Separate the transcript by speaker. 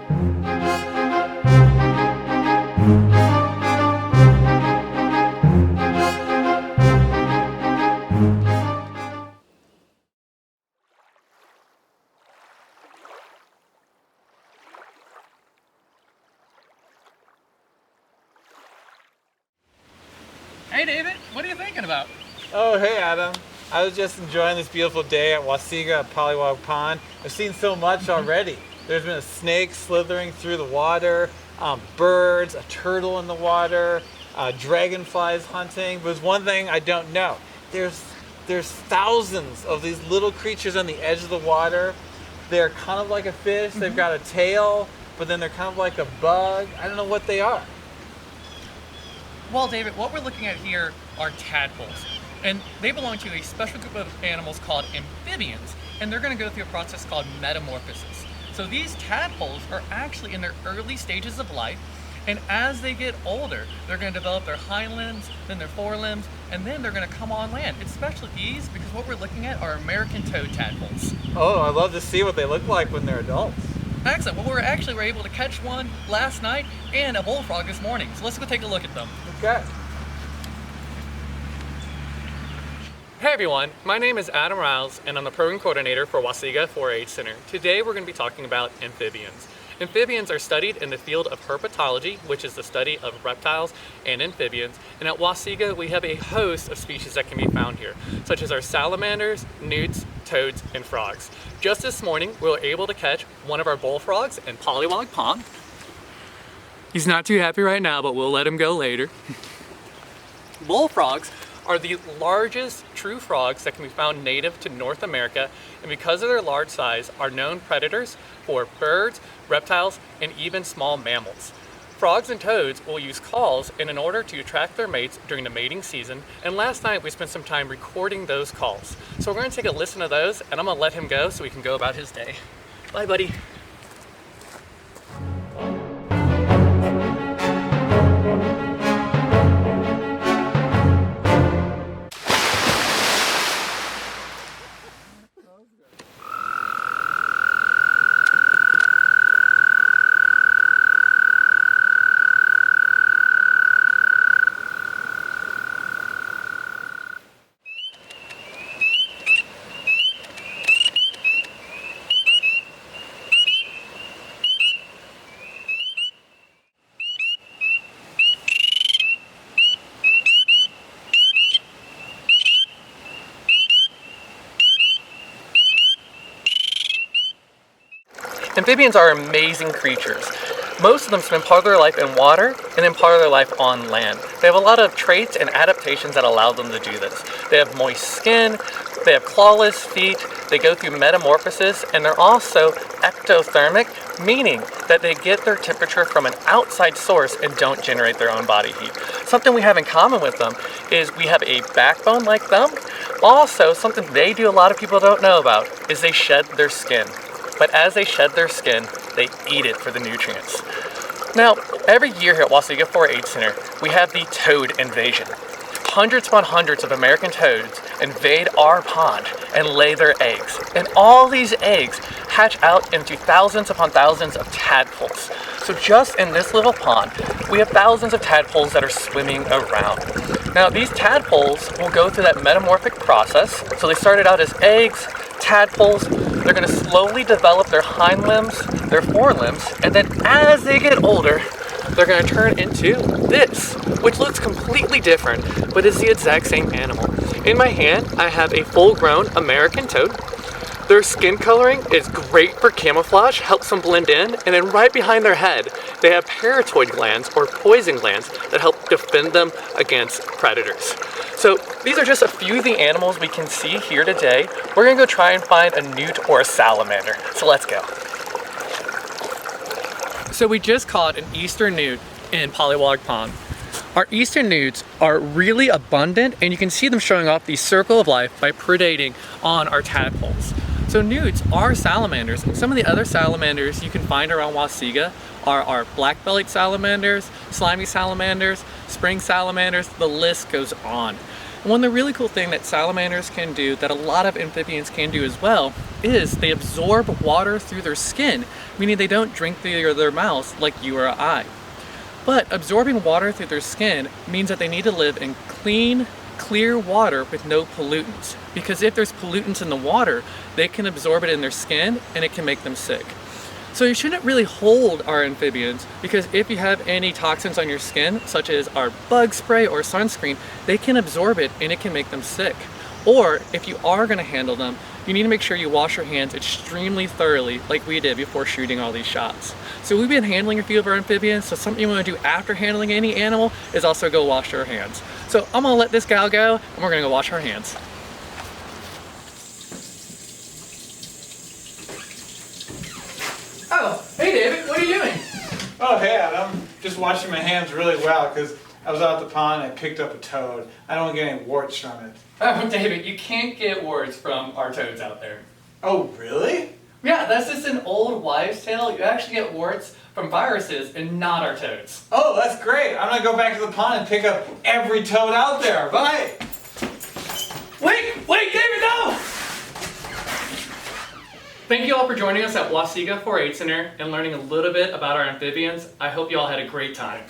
Speaker 1: Hey David, what are you thinking about?
Speaker 2: Oh, hey Adam. I was just enjoying this beautiful day at Wahsega at Pollywog Pond. I've seen so much already. There's been a snake slithering through the water, birds, a turtle in the water, dragonflies hunting. But there's one thing I don't know. There's thousands of these little creatures on the edge of the water. They're kind of like a fish. They've got a tail, but then they're kind of like a bug. I don't know what they are.
Speaker 1: Well, David, what we're looking at here are tadpoles, and they belong to a special group of animals called amphibians, and they're going to go through a process called metamorphosis. So these tadpoles are actually in their early stages of life, and as they get older, they're going to develop their hind limbs, then their forelimbs, and then they're going to come on land. Especially these, because what we're looking at are American toad tadpoles.
Speaker 2: Oh, I'd love to see what they look like when they're adults.
Speaker 1: Excellent. Well, we're able to catch one last night and a bullfrog this morning. So let's go take a look at them.
Speaker 2: Okay.
Speaker 1: Hey everyone, my name is Adam Riles and I'm the program coordinator for Wahsega 4-H Center. Today we're going to be talking about amphibians. Amphibians are studied in the field of herpetology, which is the study of reptiles and amphibians. And at Wahsega we have a host of species that can be found here, such as our salamanders, newts, toads, and frogs. Just this morning we were able to catch one of our bullfrogs in Pollywog Pond. He's not too happy right now, but we'll let him go later. Bullfrogs are the largest true frogs that can be found native to North America, and because of their large size are known predators for birds, reptiles, and even small mammals. Frogs and toads will use calls in order to attract their mates during the mating season, and last night we spent some time recording those calls. So we're going to take a listen to those, and I'm going to let him go so he can go about his day. Bye, buddy. Amphibians are amazing creatures. Most of them spend part of their life in water and then part of their life on land. They have a lot of traits and adaptations that allow them to do this. They have moist skin, they have clawless feet, they go through metamorphosis, and they're also ectothermic, meaning that they get their temperature from an outside source and don't generate their own body heat. Something we have in common with them is we have a backbone like them. Also, something they do a lot of people don't know about is they shed their skin. But as they shed their skin, they eat it for the nutrients. Now, every year here at Wahsega 4-H Center, we have the toad invasion. Hundreds upon hundreds of American toads invade our pond and lay their eggs. And all these eggs hatch out into thousands upon thousands of tadpoles. So just in this little pond, we have thousands of tadpoles that are swimming around. Now, these tadpoles will go through that metamorphic process. So they started out as eggs, tadpoles. They're going to slowly develop their hind limbs, their forelimbs, and then as they get older, they're going to turn into this, which looks completely different, but is the exact same animal. In my hand, I have a full-grown American toad. Their skin coloring is great for camouflage, helps them blend in, and then right behind their head, they have parotid glands or poison glands that help defend them against predators. So these are just a few of the animals we can see here today. We're gonna go try and find a newt or a salamander. So let's go. So we just caught an eastern newt in Pollywog Pond. Our eastern newts are really abundant, and you can see them showing off the circle of life by predating on our tadpoles. So newts are salamanders, and some of the other salamanders you can find around Wahsega are our black-bellied salamanders, slimy salamanders, spring salamanders, the list goes on. And one of the really cool things that salamanders can do that a lot of amphibians can do as well is they absorb water through their skin, meaning they don't drink through their mouths like you or I. But absorbing water through their skin means that they need to live in clean, clear water with no pollutants. Because if there's pollutants in the water, they can absorb it in their skin and it can make them sick. So you shouldn't really hold our amphibians, because if you have any toxins on your skin, such as our bug spray or sunscreen, they can absorb it and it can make them sick. Or if you are going to handle them, you need to make sure you wash your hands extremely thoroughly like we did before shooting all these shots. So we've been handling a few of our amphibians, so something you want to do after handling any animal is also go wash your hands. So I'm going to let this gal go and we're going to go wash our hands. Oh, hey David, what are you doing?
Speaker 2: Oh, hey Adam. Just washing my hands really well because I was out at the pond and I picked up a toad. I don't want to get any warts from it.
Speaker 1: Oh, David, you can't get warts from our toads out there.
Speaker 2: Oh, really?
Speaker 1: Yeah, that's just an old wives' tale. You actually get warts from viruses and not our toads.
Speaker 2: Oh, that's great. I'm going to go back to the pond and pick up every toad out there. Bye.
Speaker 1: Wait, David, no! Thank you all for joining us at Wahsega 4-H Center and learning a little bit about our amphibians. I hope you all had a great time.